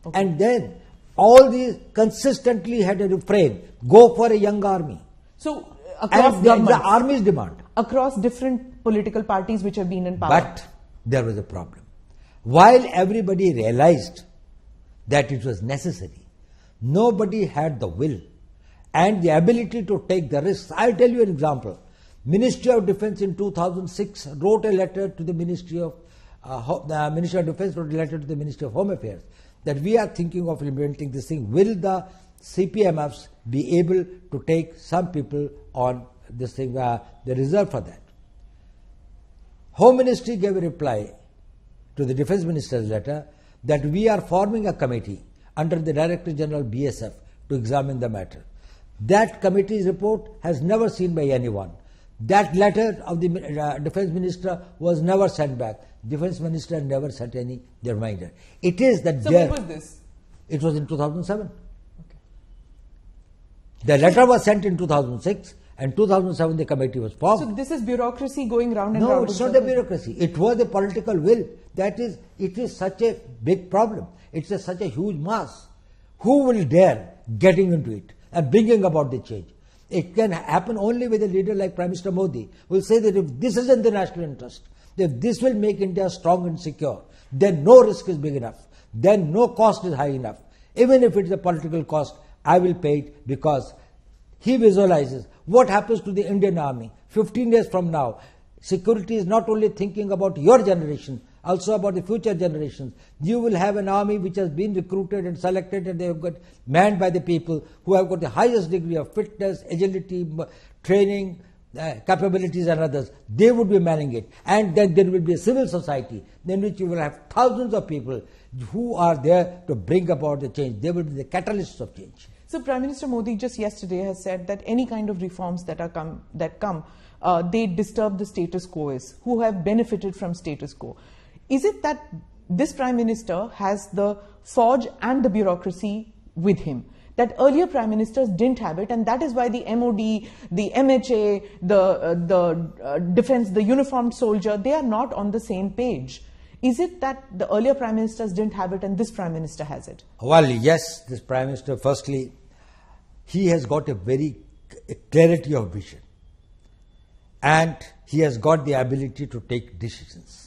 Okay. And then all these consistently had a refrain, go for a young army. So across the army's demand. Across different political parties which have been in power. But there was a problem. While everybody realized that it was necessary, nobody had the will and the ability to take the risks. I'll tell you an example. Ministry of Defence in 2006 wrote a letter to the Ministry of Defence wrote a letter to the Ministry of Home Affairs that we are thinking of implementing this thing. Will the CPMFs be able to take some people on this thing, the reserve for that? Home Ministry gave a reply to the Defence Minister's letter that we are forming a committee under the Director General BSF to examine the matter. That committee's report has never seen by anyone. That letter of the Defence Minister was never sent back. Defence Minister never sent any reminder. It is that So when was this? It was in 2007. Okay. The letter was sent in 2006 and 2007 the committee was formed. So this is bureaucracy going round and round? No, it's not a bureaucracy. It was a political will. That is, it is such a big problem. It's such a huge mass. Who will dare getting into it and bringing about the change? It can happen only with a leader like Prime Minister Modi, who will say that if this is in the national interest, if this will make India strong and secure, then no risk is big enough, then no cost is high enough. Even if it is a political cost, I will pay it, because he visualizes what happens to the Indian army 15 years from now. Security is not only thinking about your generation, also about the future generations. You will have an army which has been recruited and selected, and they have got manned by the people who have got the highest degree of fitness, agility, training, capabilities and others. They would be manning it. And then there will be a civil society in which you will have thousands of people who are there to bring about the change. They will be the catalysts of change. So Prime Minister Modi just yesterday has said that any kind of reforms that come, they disturb the status quo, who have benefited from status quo. Is it that this Prime Minister has the forge and the bureaucracy with him, that earlier Prime Ministers didn't have it, and that is why the MOD, the MHA, the defense, the uniformed soldier, they are not on the same page? Is it that the earlier Prime Ministers didn't have it and this Prime Minister has it? Well, yes, this Prime Minister, firstly, he has got a clarity of vision, and he has got the ability to take decisions.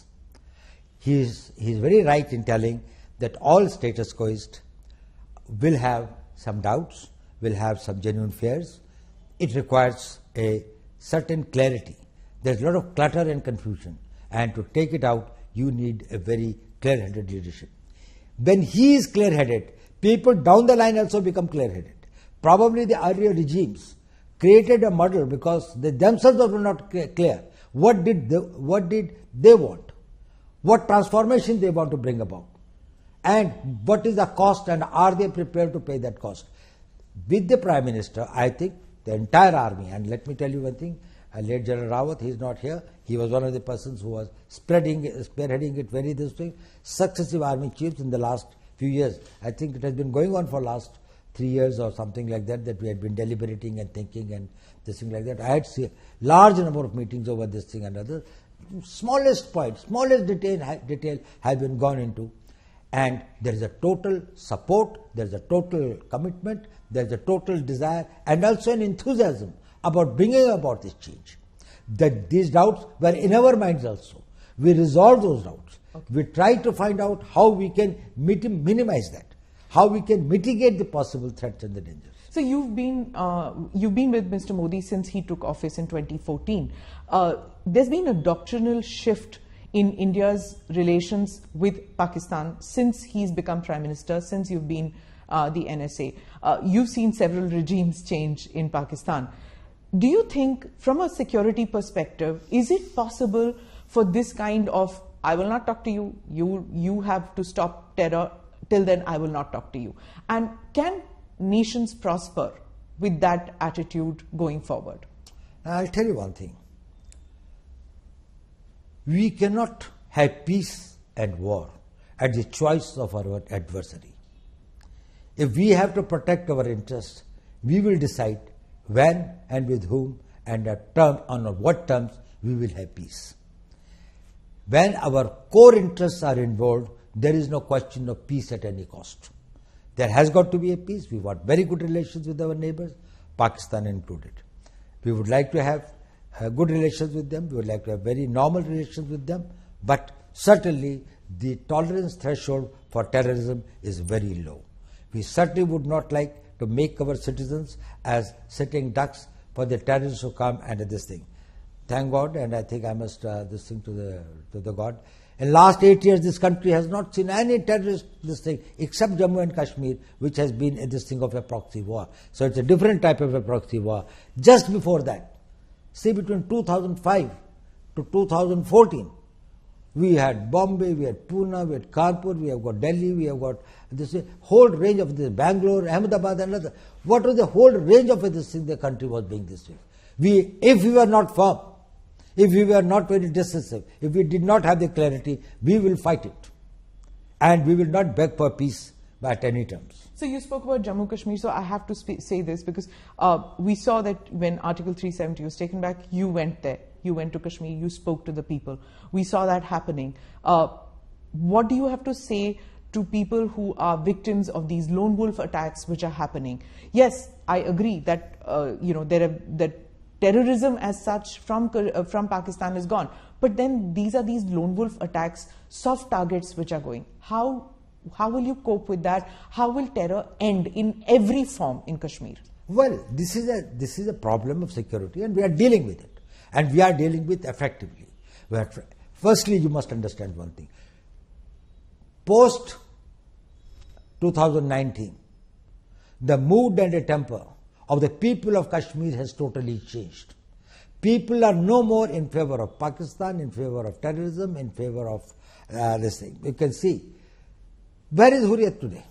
He is very right in telling that all status quoists will have some doubts, will have some genuine fears. It requires a certain clarity. There's a lot of clutter and confusion, and to take it out, you need a very clear-headed leadership. When he is clear-headed, people down the line also become clear-headed. Probably the earlier regimes created a muddle because they themselves were not clear. What did they want? What transformation they want to bring about? And what is the cost, and are they prepared to pay that cost? With the Prime Minister, I think the entire army, and let me tell you one thing, late General Rawat, he is not here, he was one of the persons who was spearheading it very this way. Successive army chiefs in the last few years, I think it has been going on for last 3 years or something like that, that we had been deliberating and thinking and this thing like that. I had seen large number of meetings over this thing and other. Smallest point, smallest detail has been gone into, and there is a total support, there is a total commitment, there is a total desire, and also an enthusiasm about bringing about this change. That these doubts were in our minds also. We resolved those doubts. Okay. We tried to find out how we can minimize that, how we can mitigate the possible threats and the dangers. So you've been with Mr. Modi since he took office in 2014. There's been a doctrinal shift in India's relations with Pakistan since he's become Prime Minister, since you've been the NSA. You've seen several regimes change in Pakistan. Do you think, from a security perspective, is it possible for this kind of, I will not talk to you, you have to stop terror, till then I will not talk to you? And can nations prosper with that attitude going forward? I'll tell you one thing. We cannot have peace and war at the choice of our adversary. If we have to protect our interests, we will decide when and with whom and on what terms we will have peace. When our core interests are involved, there is no question of peace at any cost. There has got to be a peace. We want very good relations with our neighbors, Pakistan included. We would like to have good relations with them. We would like to have very normal relations with them. But certainly the tolerance threshold for terrorism is very low. We certainly would not like to make our citizens as sitting ducks for the terrorists who come and this thing. Thank God, and I think I must this thing to the God. In last 8 years, this country has not seen any terrorist this thing except Jammu and Kashmir, which has been this thing of a proxy war. So it's a different type of a proxy war. Just before that, see, between 2005 to 2014, we had Bombay, we had Pune, we had Kanpur, we have got Delhi, we have got this whole range of this, Bangalore, Ahmedabad, and other. What was the whole range of this thing the country was being this way? If we were not firm, if we were not very decisive, if we did not have the clarity, we will fight it. And we will not beg for peace at any terms. So you spoke about Jammu Kashmir, so I have to say this because we saw that when Article 370 was taken back, you went there. You went to Kashmir, you spoke to the people. We saw that happening. What do you have to say to people who are victims of these lone wolf attacks which are happening? Yes, I agree that that terrorism as such from Pakistan is gone, but then these are these lone wolf attacks, soft targets which are going. How will you cope with that? How will terror end in every form in Kashmir? Well, this is a problem of security, and we are dealing with it, and we are dealing with effectively. Firstly, you must understand one thing. Post 2019, the mood and the temper of the people of Kashmir has totally changed. People are no more in favor of Pakistan, in favor of terrorism, in favor of this thing. You can see. Where is Hurriyat today?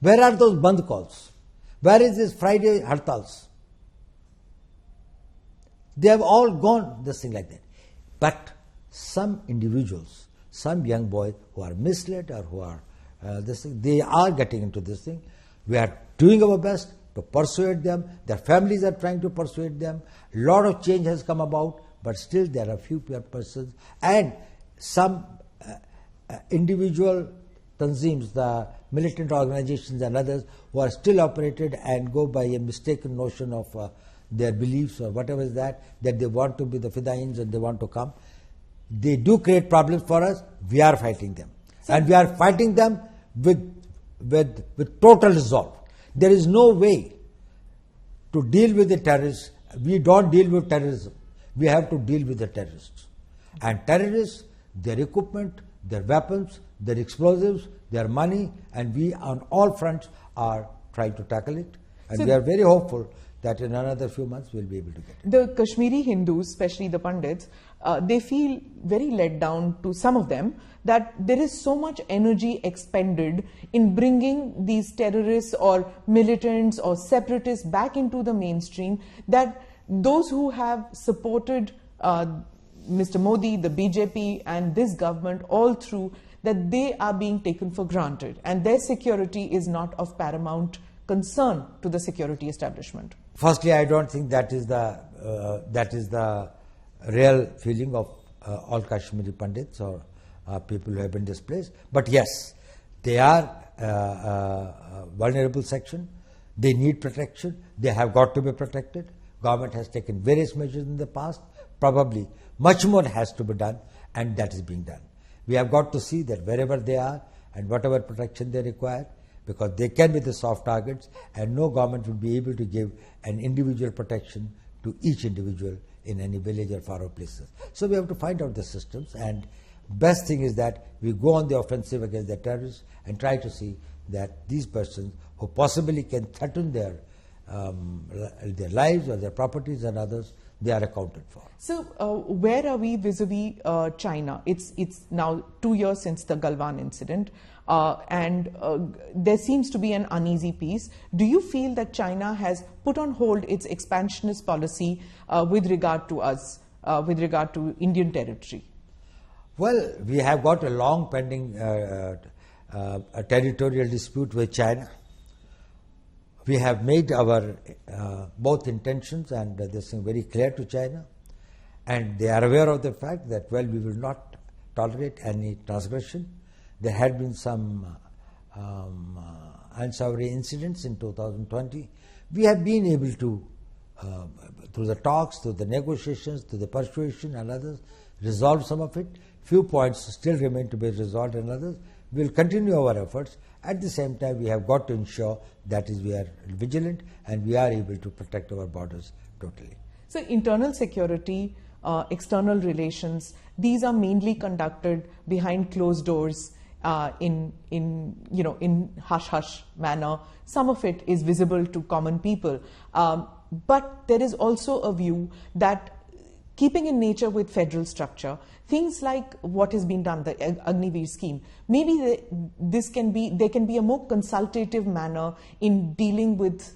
Where are those Bandh calls? Where is this Friday Hartals? They have all gone, this thing like that. But some individuals, some young boys who are misled or who are this thing, they are getting into this thing. We are doing our best to persuade them. Their families are trying to persuade them. A lot of change has come about, but still there are few persons and some individual tanzeems, the militant organizations and others who are still operated and go by a mistaken notion of their beliefs or whatever is that they want to be the Fidains and they want to come. They do create problems for us. We are fighting them. And we are fighting them with total resolve. There is no way to deal with the terrorists. We don't deal with terrorism. We have to deal with the terrorists. And terrorists, their equipment, their weapons, their explosives, their money, and we on all fronts are trying to tackle it. And we are very hopeful that in another few months we'll be able to get it. The Kashmiri Hindus, especially the Pandits, they feel very let down, to some of them, that there is so much energy expended in bringing these terrorists or militants or separatists back into the mainstream, that those who have supported Mr. Modi, the BJP and this government all through, that they are being taken for granted and their security is not of paramount concern to the security establishment. Firstly, I don't think that is the real feeling of all Kashmiri Pandits or people who have been displaced. But yes, they are a vulnerable section. They need protection. They have got to be protected. Government has taken various measures in the past. Probably much more has to be done, and that is being done. We have got to see that wherever they are and whatever protection they require, because they can be the soft targets, and no government will be able to give an individual protection to each individual in any village or far off places. So we have to find out the systems, and best thing is that we go on the offensive against the terrorists and try to see that these persons who possibly can threaten their lives or their properties and others, they are accounted for. So where are we vis-a-vis China? It's now 2 years since the Galwan incident, and there seems to be an uneasy peace. Do you feel that China has put on hold its expansionist policy with regard to us, with regard to Indian territory? Well, we have got a long pending a territorial dispute with China. We have made our both intentions and this thing very clear to China, and they are aware of the fact that, well, we will not tolerate any transgression. There had been some unsavory incidents in 2020. We have been able to, through the talks, through the negotiations, through the persuasion and others, resolve some of it. Few points still remain to be resolved, and others. We will continue our efforts. At the same time, we have got to ensure that is we are vigilant and we are able to protect our borders totally. So internal security, external relations, these are mainly conducted behind closed doors in hush-hush manner. Some of it is visible to common people. But there is also a view that, keeping in nature with federal structure, things like what has been done, the Agneeveers scheme, maybe there can be a more consultative manner in dealing with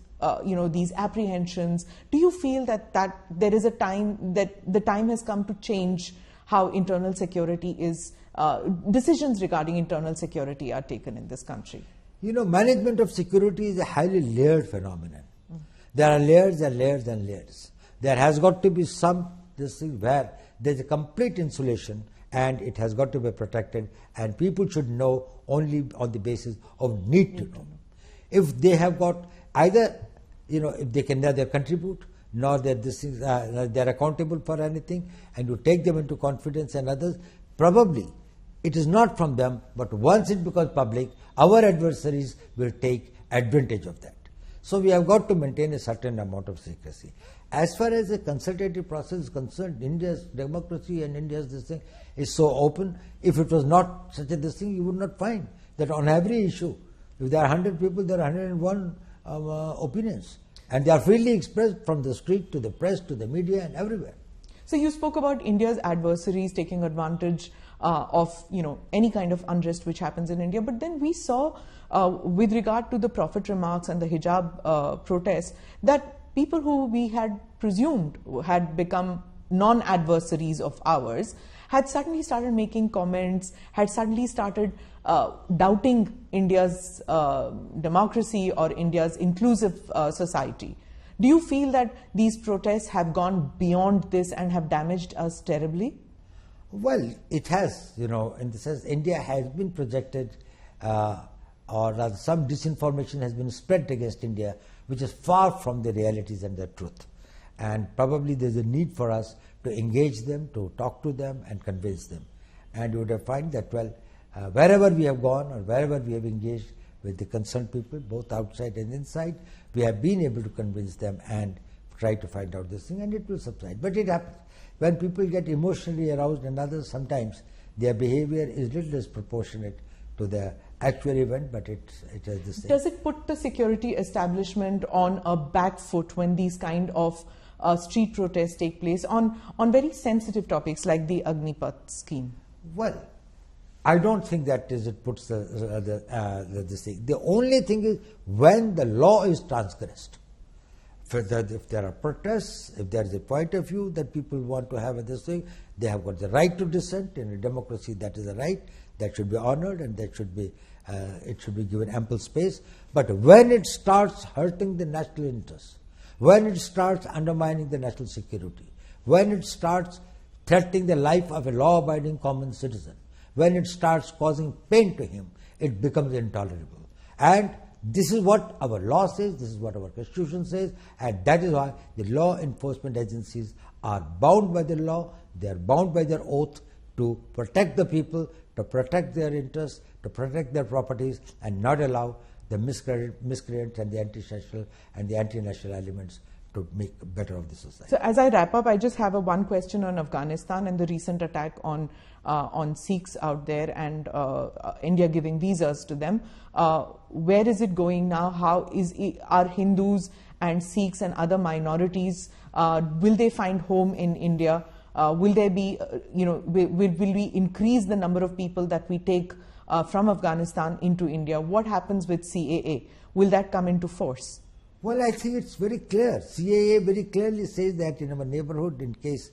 these apprehensions. Do you feel that there is a time that the time has come to change how internal security is, decisions regarding internal security are taken in this country? Management of security is a highly layered phenomenon. There are layers and layers and layers. There has got to be this thing where there is a complete insulation and it has got to be protected, and people should know only on the basis of need to know. If they have got either, if they can neither contribute nor that they're accountable for anything, and you take them into confidence and others, probably it is not from them, but once it becomes public, our adversaries will take advantage of that. So we have got to maintain a certain amount of secrecy. As far as the consultative process is concerned, India's democracy and India's this thing is so open. If it was not such a this thing, you would not find that on every issue, if there are 100 people, there are 101 opinions. And they are freely expressed from the street to the press to the media and everywhere. So you spoke about India's adversaries taking advantage of any kind of unrest which happens in India, but then we saw with regard to the Prophet remarks and the hijab protests that people who we had presumed had become non-adversaries of ours had suddenly started making comments, had suddenly started doubting India's democracy or India's inclusive society. Do you feel that these protests have gone beyond this and have damaged us terribly? Well, it has, in the sense India has been projected, or rather some disinformation has been spread against India, which is far from the realities and the truth. And probably there's a need for us to engage them, to talk to them and convince them. And you would have found that, wherever we have gone or wherever we have engaged with the concerned people, both outside and inside, we have been able to convince them and try to find out this thing, and it will subside. But it happens. When people get emotionally aroused and others, sometimes their behavior is little disproportionate to the actual event, but it has this thing. Does it put the security establishment on a back foot when these kind of street protests take place on very sensitive topics like the Agneepath scheme? Well, I don't think that it puts this thing. The only thing is when the law is transgressed. If there are protests, if there is a point of view that people want to have this thing, they have got the right to dissent. In a democracy, that is a right that should be honored, and that should be it should be given ample space. But when it starts hurting the national interests, when it starts undermining the national security, when it starts threatening the life of a law-abiding common citizen, when it starts causing pain to him, it becomes intolerable. And this is what our law says, this is what our constitution says, and that is why the law enforcement agencies are bound by the law, they are bound by their oath to protect the people, to protect their interests, to protect their properties, and not allow the miscreants and the anti-national and the anti-national elements to make better of the society. So as I wrap up, I just have one question on Afghanistan and the recent attack on Sikhs out there and India giving visas to them. Where is it going now? Are Hindus and Sikhs and other minorities, will they find home in India? Will there be, will we increase the number of people that we take from Afghanistan into India? What happens with CAA? Will that come into force? Well, I think it's very clear. CAA very clearly says that in our neighborhood, in case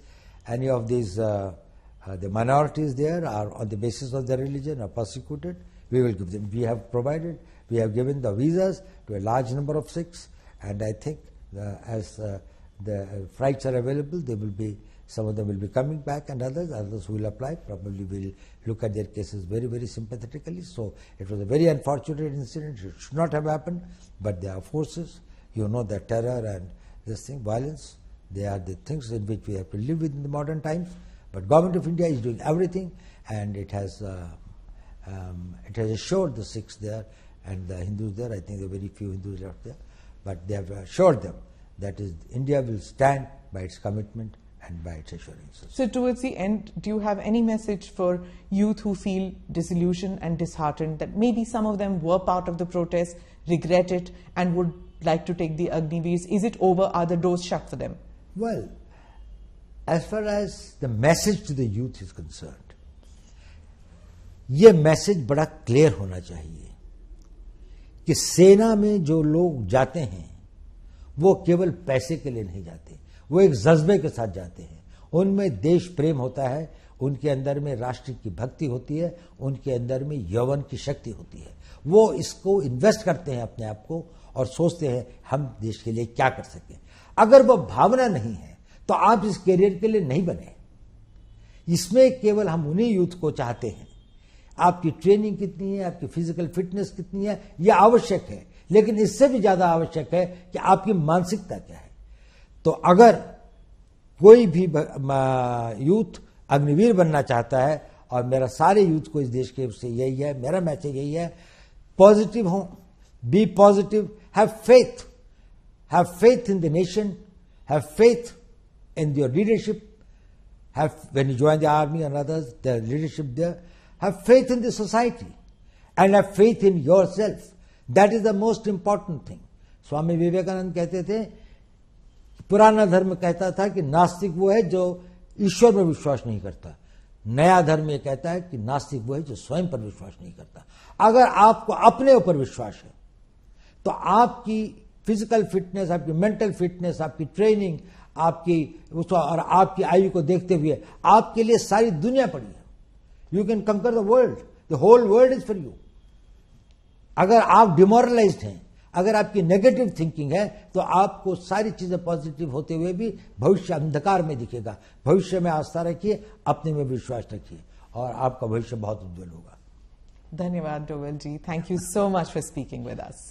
any of these the minorities there are on the basis of their religion are persecuted, we will give them. We have given the visas to a large number of Sikhs, and I think as the flights are available, some of them will be coming back, and others will apply. Probably will look at their cases very, very sympathetically. So it was a very unfortunate incident. It should not have happened, but there are forces. The terror and this thing, violence, they are the things in which we have to live with in the modern times. But Government of India is doing everything, and it has assured the Sikhs there and the Hindus there. I think there are very few Hindus left there, but they have assured them that India will stand by its commitment and by its assurances. So towards the end, do you have any message for youth who feel disillusioned and disheartened that maybe some of them were part of the protest, regret it, and would like to take the agniveers? Is it over? Are the doors shut for them? Well, as far as the message to the youth is concerned, ये message बड़ा clear होना चाहिए कि सेना में जो लोग जाते हैं वो केवल पैसे के लिए नहीं जाते, वो एक जज्बे के साथ जाते हैं. उनमें देश प्रेम होता है, उनके अंदर में राष्ट्र की भक्ति होती है, उनके अंदर में यौवन की शक्ति होती है. वो इसको इन्वेस्ट करते हैं अपने आप को और सोचते हैं हम देश के लिए क्या कर सकें. अगर वो भावना नहीं है तो आप इस करियर के लिए नहीं बने. इसमें केवल हम उन्हीं यूथ को चाहते हैं. आपकी ट्रेनिंग कितनी है, आपकी फिजिकल फिटनेस कितनी है, यह आवश्यक है, लेकिन इससे भी ज्यादा आवश्यक है कि आपकी मानसिकता क्या है. तो अगर कोई भी यूथ अग्निवीर बनना चाहता है, और मेरा सारे यूथ को इस देश के उससे यही है, मेरा मैसेज यही है, पॉजिटिव हो, be positive, have faith in the nation, have faith in your leadership, when you join the army and others, the leadership there, have faith in the society and have faith in yourself. That is the most important thing. Swami Vivekananda कहते थे, पुराना धर्म कहता था कि नास्तिक वो है जो ईश्वर में विश्वास नहीं करता. नया धर्म ये कहता है कि नास्तिक वो है जो स्वयं पर विश्वास नहीं करता. अगर आपको अपने ऊपर विश्वास है तो आपकी फिजिकल फिटनेस, आपकी मेंटल फिटनेस, आपकी ट्रेनिंग, आपकी और आपकी आयु को देखते हुए आपके लिए सारी दुनिया पड़ी है. You can conquer the world, the whole world is for you. अगर आप डिमोरलाइज्ड हैं, अगर आपकी नेगेटिव थिंकिंग है, तो आपको सारी चीजें पॉजिटिव होते हुए भी भविष्य अंधकार में दिखेगा. भविष्य में आस्था रखिए, अपने में विश्वास रखिए, और आपका भविष्य बहुत उज्जवल होगा. धन्यवाद Doval ji. Thank you so much for speaking with us.